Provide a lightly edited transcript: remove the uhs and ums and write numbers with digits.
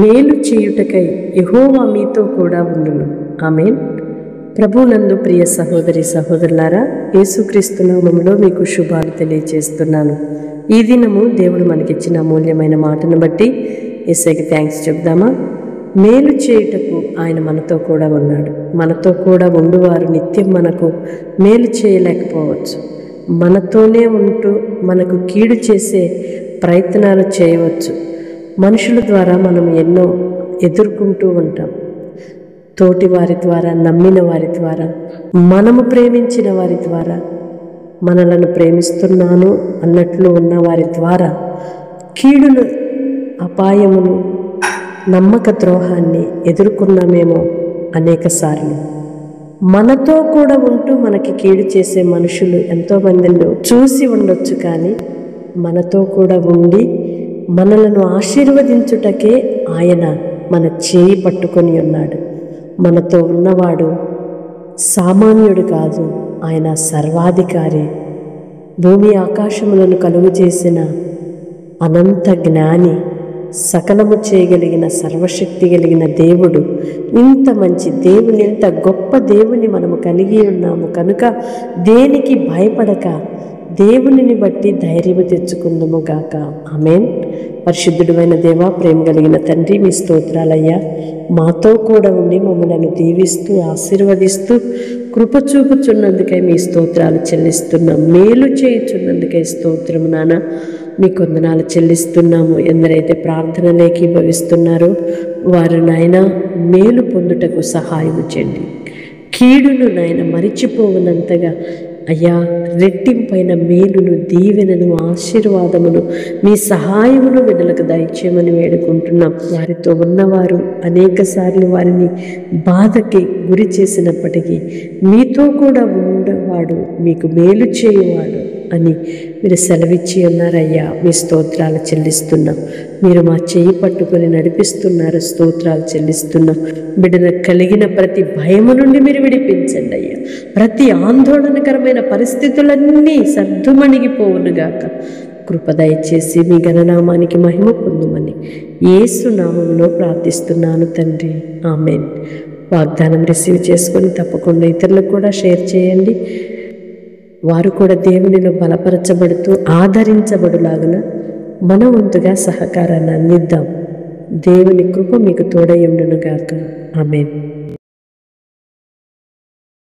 మేలు చేయుటకై యెహోవా మీతో కూడా ఉండును. ఆమేన్. ప్రభువునందు ప్రియ సహోదరి సహోదరులారా, యేసుక్రీస్తు నామములో మీకు శుభాలు తెలియజేస్తున్నాను. ఈ దినము దేవుడు మనకిచ్చిన అమూల్యమైన మాటను బట్టి యేసయ్యకి థ్యాంక్స్ చెప్దామా? మేలు చేయుటకు ఆయన మనతో కూడా ఉన్నాడు. మనతో కూడా ఉండువారు నిత్యం మనకు మేలు చేయలేకపోవచ్చు. మనతోనే ఉంటూ మనకు కీడు చేసే ప్రయత్నాలు చేయవచ్చు. మనుషుల ద్వారా మనం ఎన్నో ఎదుర్కొంటూ ఉంటాం. తోటి వారి ద్వారా, నమ్మిన వారి ద్వారా, మనము ప్రేమించిన వారి ద్వారా, మనలను ప్రేమిస్తున్నాను అన్నట్లు ఉన్న వారి ద్వారా కీడును, అపాయమును, నమ్మక ద్రోహాన్ని ఎదుర్కొన్నామేమో అనేక సార్లు. మనతో కూడా ఉంటూ మనకి కీడు చేసే మనుషులు ఎంతోమందిని చూసి ఉండొచ్చు, కానీ మనతో కూడా ఉండి మనలను ఆశీర్వదించుటకే ఆయన మన చేయి పట్టుకొని ఉన్నాడు. మనతో ఉన్నవాడు సామాన్యుడు కాదు, ఆయన సర్వాధికారి. భూమి ఆకాశములను కలుగు చేసిన అనంత జ్ఞాని, సకలము చేయగలిగిన సర్వశక్తి కలిగిన దేవుడు. ఇంత మంచి దేవుని, ఇంత గొప్ప దేవుని మనము కలిగి ఉన్నాము కనుక దేనికి భయపడక దేవునిని బట్టి ధైర్యము తెచ్చుకుందాము గాక. ఆమేన్. పరిశుద్ధుడైన దేవా, ప్రేమ కలిగిన తండ్రి, మీ స్తోత్రాలయ్యా. మాతో కూడా ఉండి మమ్మలను దీవిస్తూ ఆశీర్వదిస్తూ కృప చూపుచున్నందుకై మీ స్తోత్రాలు చెల్లిస్తున్నాం. మేలు చేయుచున్నందుకై స్తోత్రము నాన్న, మీ కొందనాలు చెల్లిస్తున్నాము. ఎందరైతే ప్రార్థనలు ఏకీభవిస్తున్నారో వారు నాయన మేలు పొందుటకు సహాయం చేయండి. కీడును నాయన మరిచిపోవునంతగా అయ్యా రెట్టింపైన మేలును, దీవెనను, ఆశీర్వాదమును, మీ సహాయమును బిడ్డలకు దయచేయమని వేడుకుంటున్నాం. వారితో ఉన్నవారు అనేక సార్లు వారిని బాధకి గురి చేసినప్పటికీ మీతో కూడా ఉండేవాడు మీకు మేలు చేయువాడు అని మీరు సెలవిచ్చి ఉన్నారయ్యా. మీ స్తోత్రాలు చెల్లిస్తున్నాం. మీరు మా చేయి పట్టుకొని నడిపిస్తున్నారు, స్తోత్రాలు చెల్లిస్తున్నాం. బిడ్డలకు కలిగిన ప్రతి భయము నుండి మీరు విడిపించండి అయ్యా. ప్రతి ఆందోళనకరమైన పరిస్థితులన్నీ సర్దుమణిగిపోవునుగాక. కృప దయచేసి మీ ఘననామానికి మహిమ పొందుమని యేసు నామములో ప్రార్థిస్తున్నాను తండ్రి. ఆమేన్. వాగ్దానం రిసీవ్ చేసుకొని తప్పకుండా ఇతరులకు కూడా షేర్ చేయండి. వారు కూడా దేవునిలో బలపరచబడుతూ ఆదరించబడులాగున మన వంతుగా సహకారాన్ని అందిద్దాం. దేవుని కృప మీకు తోడై ఉండునుగాక. ఆమేన్.